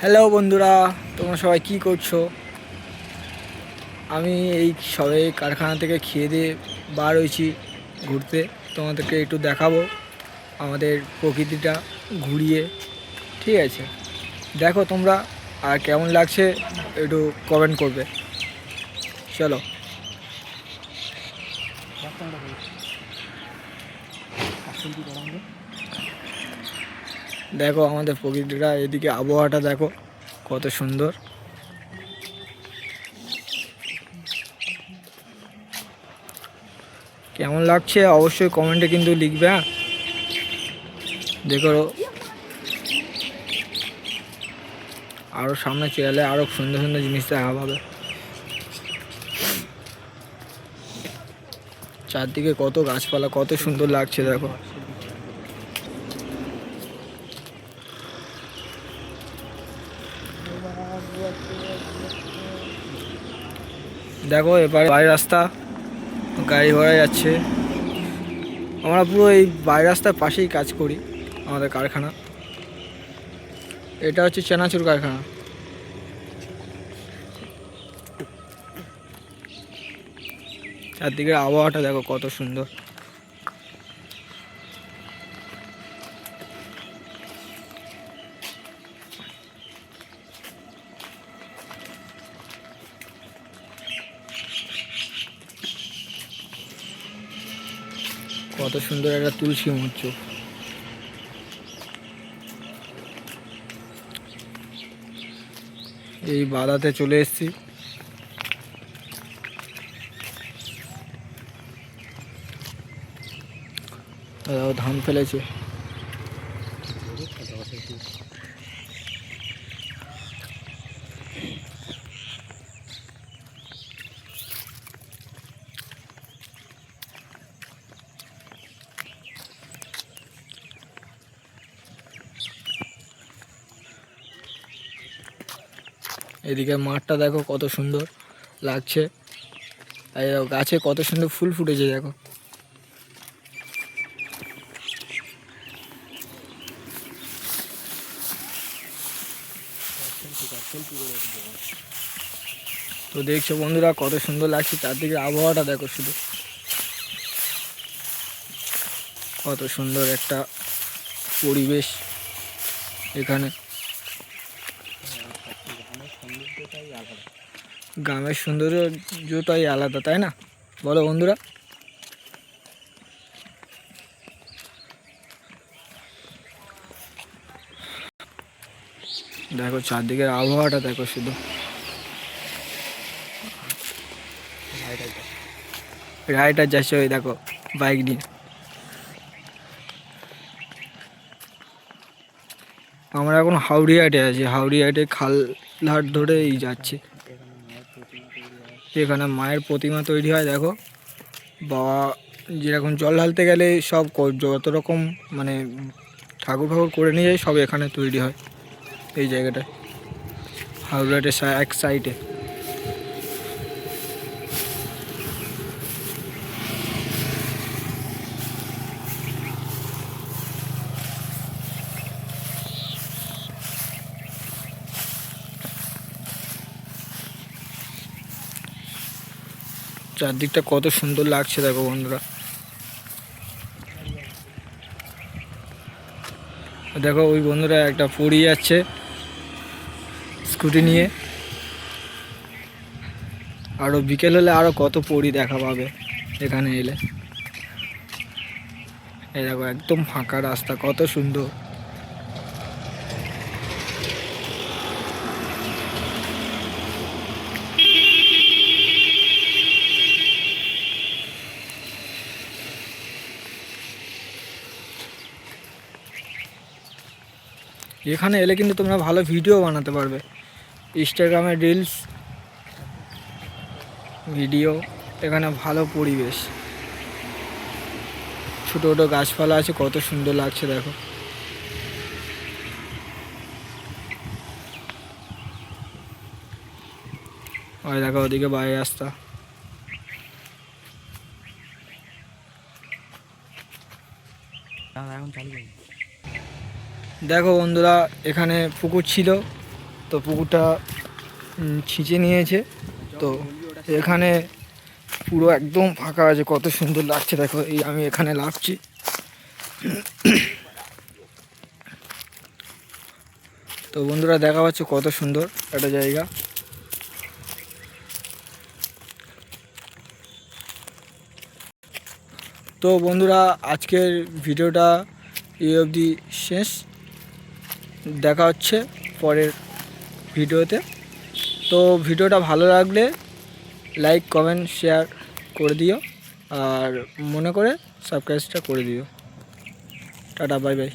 Hello বন্ধুরা, তোমরা সবাই কি করছো? আমি এই সবে কারখানা থেকে খেয়ে দিয়ে বার হয়েছি ঘুরতে। তোমাদেরকে একটু দেখাবো আমাদের প্রকৃতিটা ঘুরিয়ে, ঠিক আছে? দেখো তোমরা, আর কেমন লাগছে একটু কমেন্ট করবে। চলো দেখো আমাদের প্রকৃতিটা, এদিকে আবহাওয়াটা দেখো কত সুন্দর। কেমন লাগছে অবশ্যই কমেন্টে কিন্তু লিখবে। হ্যাঁ, দেখো আরও সামনে চলে আরও সুন্দর সুন্দর জিনিস দেখা পাবে। চারদিকে কত গাছপালা, কত সুন্দর লাগছে দেখো। দেখো এবারে বাই রাস্তা, গাড়ি ঘোড়া যাচ্ছে। আমরা পুরো এই বাই রাস্তার পাশেই কাজ করি, আমাদের কারখানা। এটা হচ্ছে চানাচুর কারখানা। চারদিকের আবহাওয়াটা দেখো কত সুন্দর। কত সুন্দর একটা তুলসী মঞ্চ। এই বাদাতে চলে এসেছি। ধান ফেলেছে। এদিকে মাঠটা দেখো কত সুন্দর লাগছে। আর গাছে কত সুন্দর ফুল ফুটেছে দেখো। তো দেখছো বন্ধুরা কত সুন্দর লাগছে, চারদিকে আবহাওয়াটা দেখো শুধু। কত সুন্দর একটা পরিবেশ এখানে। গ্রামের সৌন্দর্যটাই আলাদা, তাই না? বলো বন্ধুরা। দেখো চারদিকের আবহাওয়াটা দেখো শুধু। রাইডার যাচ্ছে ওই দেখো বাইক নিয়ে। আমরা এখন হাওড়িহাটে আছি। হাওড়িহাটে খালঘাট ধরেই যাচ্ছি। এখানে মায়ের প্রতিমা তৈরি হয় দেখো। বাবা যেরকম জল ঢালতে গেলে সব যত রকম মানে ঠাকুর ফাকুর করে নিয়ে যায়, সব এখানে তৈরি হয় এই জায়গাটায়, হাওড়িহাটের এক সাইডে। চারদিকটা কত সুন্দর লাগছে দেখো বন্ধুরা। দেখো ওই বন্ধুরা একটা পড়ি যাচ্ছে স্কুটি নিয়ে। আরও বিকেল হলে আরও কত পড়ি দেখা পাবে এখানে এলে। এই দেখো একদম ফাঁকা রাস্তা, কত সুন্দর। এখানে এলে কিন্তু তোমরা ভালো ভিডিও বানাতে পারবে, ইনস্টাগ্রামে রিলস ভিডিও। এখানে ভালো পরিবেশ, ছোটো ছোটো গাছপালা আছে, কত সুন্দর লাগছে দেখো। ওই দেখো ওদিকে বাইরে রাস্তা। দেখো বন্ধুরা এখানে পুকুর ছিল, তো পুকুরটা ছিঁচে নিয়েছে। তো এখানে পুরো একদম ফাঁকা আছে, কত সুন্দর লাগছে দেখো। এই আমি এখানে লাফছি। তো বন্ধুরা দেখা পাচ্ছে কত সুন্দর একটা জায়গা। তো বন্ধুরা আজকের ভিডিওটা এই অবধি শেষ। দেখা হচ্ছে পরের ভিডিওতে। তো ভিডিওটা ভালো লাগলে লাইক কমেন্ট শেয়ার করে দিও, আর মনে করে সাবস্ক্রাইবটা করে দিও। Tata bye bye.